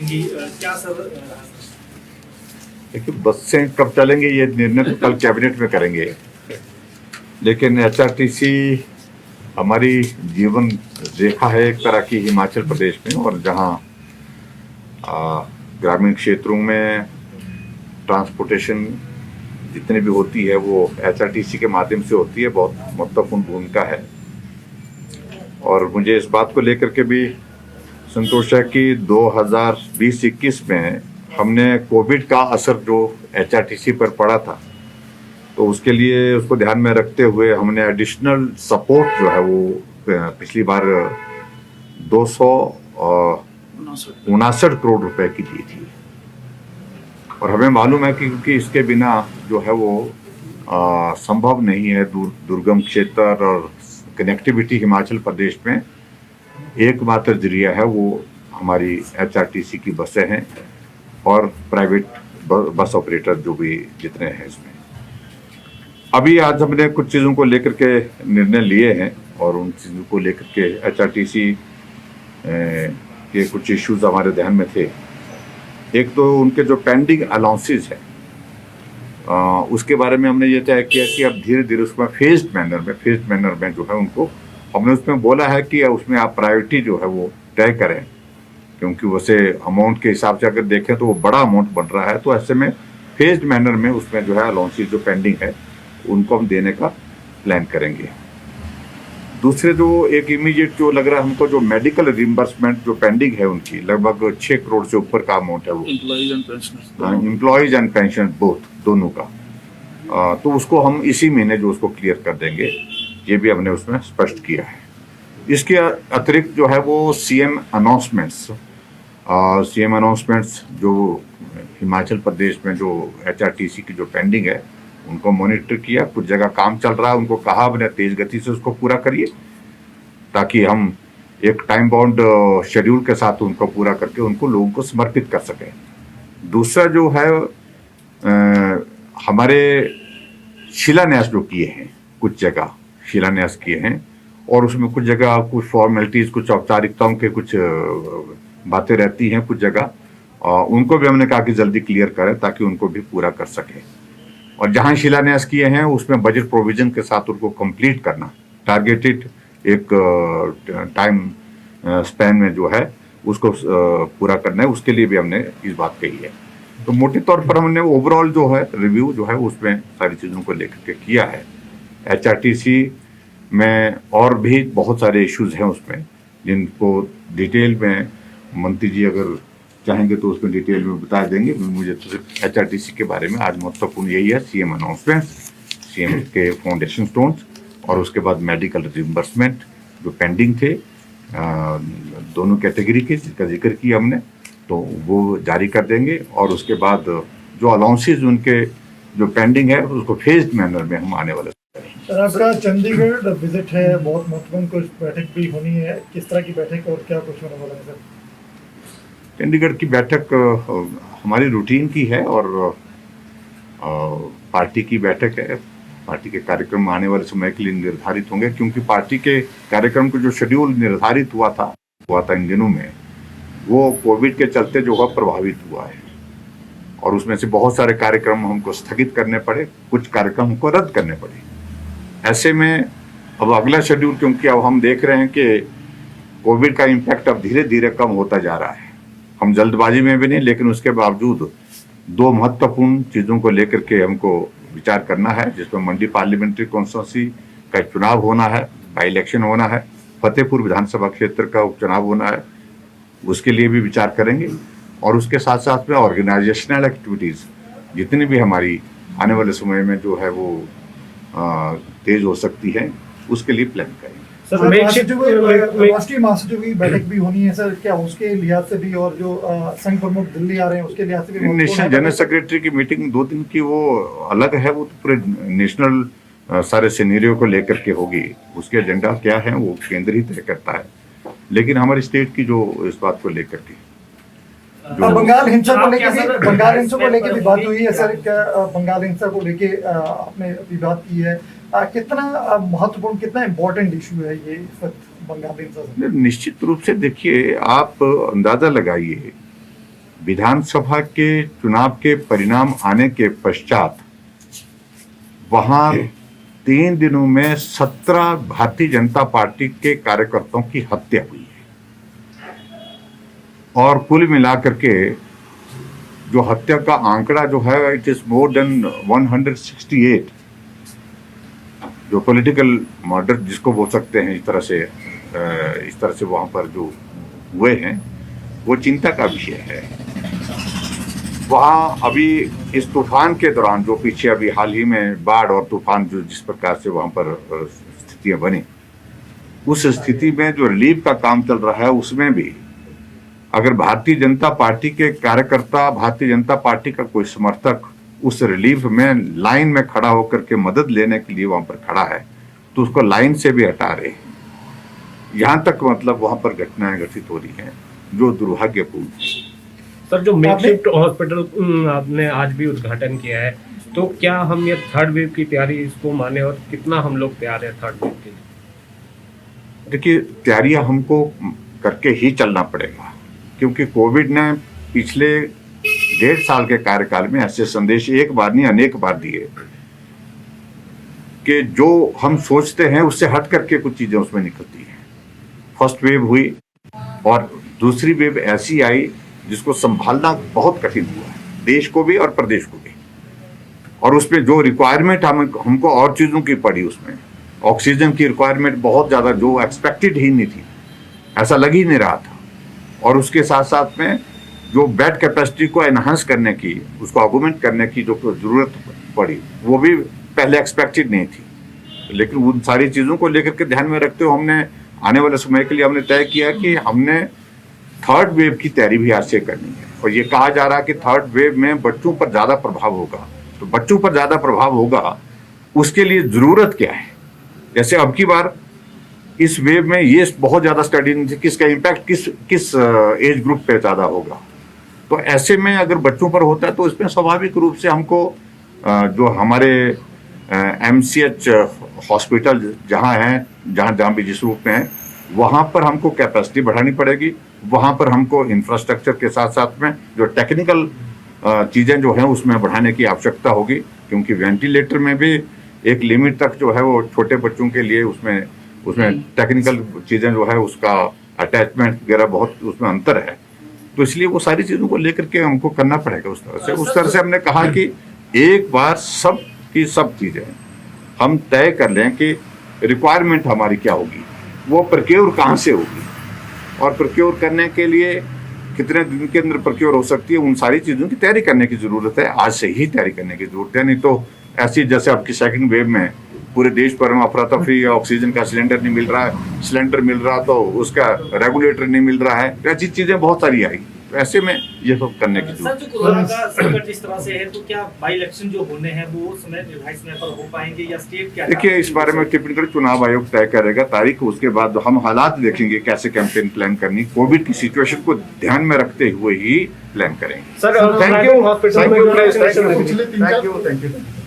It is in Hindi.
क्या सर? देखिए, बसें कब चलेंगे ये निर्णय तो कल कैबिनेट में करेंगे, लेकिन एचआरटीसी हमारी जीवन रेखा है एक तरह की हिमाचल प्रदेश में, और जहां ग्रामीण क्षेत्रों में ट्रांसपोर्टेशन जितनी भी होती है वो एचआरटीसी के माध्यम से होती है। बहुत महत्वपूर्ण भूमिका है, और मुझे इस बात को लेकर के भी संतोष है कि 2020-21 में हमने कोविड का असर जो एचआरटीसी पर पड़ा था, तो उसके लिए उसको ध्यान में रखते हुए हमने एडिशनल सपोर्ट जो है वो पिछली बार 259 करोड़ रुपए की दी थी। और हमें मालूम है कि क्योंकि इसके बिना जो है वो संभव नहीं है, दुर्गम क्षेत्र और कनेक्टिविटी हिमाचल प्रदेश में एकमात्र जरिया है वो हमारी एचआरटीसी की बसें हैं और प्राइवेट बस ऑपरेटर जो भी जितने हैं इसमें। अभी आज हमने कुछ चीज़ों को लेकर के निर्णय लिए हैं, और उन चीज़ों को लेकर के एचआरटीसी के कुछ इश्यूज हमारे ध्यान में थे। एक तो उनके जो पेंडिंग अलाउंसेस है उसके बारे में हमने ये तय किया कि अब धीरे धीरे उसमें फेज्ड मैनर में जो है उनको हमने उसमें बोला है कि उसमें आप प्रायोरिटी जो है वो तय करें, क्योंकि वैसे अमाउंट के हिसाब से अगर देखें तो वो बड़ा अमाउंट बन रहा है। तो ऐसे में फेज्ड मैनर में उसमें जो है अलाउंसेस जो पेंडिंग है उनको हम देने का प्लान करेंगे। दूसरे जो एक इमीडिएट जो लग रहा है हमको, जो मेडिकल रिम्बर्समेंट जो पेंडिंग है उनकी लगभग 6 करोड़ से ऊपर का अमाउंट है वो, एम्प्लॉयज एंड पेंशन दोनों का। तो उसको हम इसी महीने जो उसको क्लियर कर देंगे, ये भी हमने उसमें स्पष्ट किया है। इसके अतिरिक्त जो है वो सीएम अनाउंसमेंट्स जो हिमाचल प्रदेश में जो एचआरटीसी की जो पेंडिंग है उनको मॉनिटर किया। कुछ जगह काम चल रहा है, उनको कहा अपने तेज गति से उसको पूरा करिए, ताकि हम एक टाइम बाउंड शेड्यूल के साथ उनको पूरा करके उनको लोगों को समर्पित कर सकें। दूसरा जो है हमारे शिलान्यास जो किए हैं, कुछ जगह शिलान्यास किए हैं, और उसमें कुछ जगह कुछ फॉर्मेलिटीज, कुछ औपचारिकताओं के कुछ बातें रहती हैं कुछ जगह, उनको भी हमने कहा कि जल्दी क्लियर करें ताकि उनको भी पूरा कर सकें। और जहां शिलान्यास किए हैं उसमें बजट प्रोविजन के साथ उनको कंप्लीट करना, टारगेटेड एक टाइम स्पैन में जो है उसको पूरा करना है, उसके लिए भी हमने इस बात कही है। तो मोटे तौर पर हमने ओवरऑल जो है रिव्यू जो है उसमें सारी चीज़ों को लेकर के किया है। एचआरटीसी में और भी बहुत सारे इश्यूज हैं उसमें, जिनको डिटेल में मंत्री जी अगर चाहेंगे तो उसमें डिटेल में बता देंगे। मुझे तो सिर्फ एचआरटीसी के बारे में आज महत्वपूर्ण यही है, सीएम अनाउंसमेंट्स, सीएम के फाउंडेशन स्टोन्स, और उसके बाद मेडिकल रिम्बर्समेंट जो पेंडिंग थे दोनों कैटेगरी के, जिसका जिक्र किया हमने, तो वो जारी कर देंगे। और उसके बाद जो अलाउंसेज उनके जो पेंडिंग है उसको फेज्ड मैनर में हम आने वाले। सर, आपका चंडीगढ़ विजिट है, बहुत महत्वपूर्ण कुछ बैठक भी होनी है, किस तरह की बैठक और क्या कुछ होने वाला है सर? चंडीगढ़ की बैठक हमारी रूटीन की है और पार्टी की बैठक है। पार्टी के कार्यक्रम आने वाले समय के लिए निर्धारित होंगे, क्योंकि पार्टी के कार्यक्रम को जो शेड्यूल निर्धारित हुआ था इन दिनों में, वो कोविड के चलते जो है प्रभावित हुआ है, और उसमें से बहुत सारे कार्यक्रम हमको स्थगित करने पड़े, कुछ कार्यक्रम हमको रद्द करने पड़े। ऐसे में अब अगला शेड्यूल, क्योंकि अब हम देख रहे हैं कि कोविड का इम्पैक्ट अब धीरे धीरे कम होता जा रहा है, हम जल्दबाजी में भी नहीं, लेकिन उसके बावजूद दो महत्वपूर्ण चीज़ों को लेकर के हमको विचार करना है, जिसमें मंडी पार्लियामेंट्री कॉन्स्टिट्यूंसी का चुनाव होना है, बाई इलेक्शन होना है, फतेहपुर विधानसभा क्षेत्र का उपचुनाव होना है, उसके लिए भी विचार करेंगे। और उसके साथ साथ में ऑर्गेनाइजेशनल एक्टिविटीज़ जितनी भी हमारी आने वाले समय में जो है वो तेज हो सकती है, उसके लिए प्लान करेंगे। राष्ट्रीय महासचिव की बैठक भी होनी है सर, क्या उसके लिहाज से भी, और जो संघ प्रमुख दिल्ली आ रहे हैं उसके लिहाज से भी? नेशनल जनरल सेक्रेटरी की मीटिंग 2 दिन की वो अलग है, वो तो पूरे नेशनल सारे सिनेरियो को लेकर के होगी। उसके एजेंडा क्या है वो केंद्र ही तय करता है, लेकिन हमारी स्टेट की जो इस बात को लेकर के बंगाल हिंसा को लेकर भी बात हुई है सर, क्या बंगाल हिंसा को लेके आपने अभी बात की है, कितना महत्वपूर्ण, कितना इम्पोर्टेंट इशू है ये इस वक्त बंगाल हिंसा? निश्चित रूप से देखिए, आप अंदाजा लगाइए विधानसभा के चुनाव के परिणाम आने के पश्चात वहां 3 दिनों में 17 भारतीय जनता पार्टी के कार्यकर्ताओं की हत्या हुई है और कुल मिलाकर के जो हत्या का आंकड़ा जो है इट इज मोर देन 168 जो पॉलिटिकल मर्डर जिसको बोल सकते हैं इस तरह से वहां पर जो हुए हैं वो चिंता का विषय है। वहाँ अभी इस तूफान के दौरान जो पीछे अभी हाल ही में बाढ़ और तूफान जो जिस प्रकार से वहाँ पर स्थितियाँ बनी, उस स्थिति में जो रिलीफ का काम चल रहा है उसमें भी अगर भारतीय जनता पार्टी के कार्यकर्ता, भारतीय जनता पार्टी का कोई समर्थक उस रिलीफ में लाइन में खड़ा होकर के मदद लेने के लिए वहाँ पर खड़ा है तो उसको लाइन से भी हटा रहे हैं। यहाँ तक मतलब वहाँ पर घटनाएं घटित हो रही हैं जो दुर्भाग्यपूर्ण है। सर, जो मेकशिफ्ट हॉस्पिटल आपने आज भी उद्घाटन किया है, तो क्या हम ये थर्ड वेव की तैयारी इसको माने और कितना हम लोग तैयार हैं थर्ड वेव के लिए? देखिए, तैयारियां हमको करके ही चलना पड़ेगा क्योंकि कोविड ने पिछले 1.5 साल के कार्यकाल में ऐसे संदेश एक बार नहीं अनेक बार दिए कि जो हम सोचते हैं उससे हट करके कुछ चीजें उसमें निकलती हैं। फर्स्ट वेव हुई और दूसरी वेव ऐसी आई जिसको संभालना बहुत कठिन हुआ है, देश को भी और प्रदेश को भी। और उसमें जो रिक्वायरमेंट हमको और चीज़ों की पड़ी, उसमें ऑक्सीजन की रिक्वायरमेंट बहुत ज़्यादा जो एक्सपेक्टेड ही नहीं थी, ऐसा लग ही नहीं रहा था। और उसके साथ साथ में जो बेड कैपेसिटी को एनहांस करने की, उसको ऑगमेंट करने की जो ज़रूरत पड़ी वो भी पहले एक्सपेक्टेड नहीं थी। लेकिन उन सारी चीज़ों को लेकर के ध्यान में रखते हुए हमने आने वाले समय के लिए हमने तय किया कि हमने थर्ड वेव की तैयारी भी आज से करनी है। और ये कहा जा रहा है कि थर्ड वेव में बच्चों पर ज़्यादा प्रभाव होगा, तो बच्चों पर ज़्यादा प्रभाव होगा उसके लिए ज़रूरत क्या है। जैसे अब की बार इस वेव में ये बहुत ज़्यादा स्टडी नहीं थी किसका इम्पैक्ट किस एज ग्रुप पे ज़्यादा होगा। तो ऐसे में अगर बच्चों पर होता है तो इसमें स्वाभाविक रूप से हमको जो हमारे MCH हॉस्पिटल जहाँ हैं, जहाँ भी जिस रूप में है, वहाँ पर हमको कैपेसिटी बढ़ानी पड़ेगी। वहाँ पर हमको इंफ्रास्ट्रक्चर के साथ साथ में जो टेक्निकल चीज़ें जो हैं उसमें बढ़ाने की आवश्यकता होगी, क्योंकि वेंटिलेटर में भी एक लिमिट तक जो है वो छोटे बच्चों के लिए उसमें टेक्निकल चीज़ें जो है उसका अटैचमेंट वगैरह बहुत उसमें अंतर है। तो इसलिए वो सारी चीज़ों को लेकर के हमको करना पड़ेगा उस तरह से हमने कहा कि एक बार सब की सब चीज़ें हम तय कर लें कि रिक्वायरमेंट हमारी क्या होगी, वो प्रोक्योर कहाँ से होगी और प्रोक्योर करने के लिए कितने दिन के अंदर प्रोक्योर हो सकती है। उन सारी चीज़ों की तैयारी करने की ज़रूरत है, आज से ही तैयारी करने की ज़रूरत है। नहीं तो ऐसी जैसे आपकी सेकंड वेव में पूरे देश भर में अफरा तफरी, ऑक्सीजन का सिलेंडर नहीं मिल रहा है, सिलेंडर मिल रहा तो उसका रेगुलेटर नहीं मिल रहा है, ऐसी चीज़ें बहुत सारी आई। तो ऐसे में ये सब करने की जरूरत है। सर, जो कोरोना का संकट जिस तरह से है तो क्या बाई इलेक्शन जो होने हैं वो निर्धारित समय पर हो पाएंगे या स्टेट क्या? देखिए, इस बारे में टिप्पणी चुनाव आयोग तय करेगा तारीख, उसके बाद हम हालात देखेंगे कैसे कैंपेन प्लान करनी, कोविड की सिचुएशन को ध्यान में रखते हुए ही प्लान करेंगे। Sir, thank you.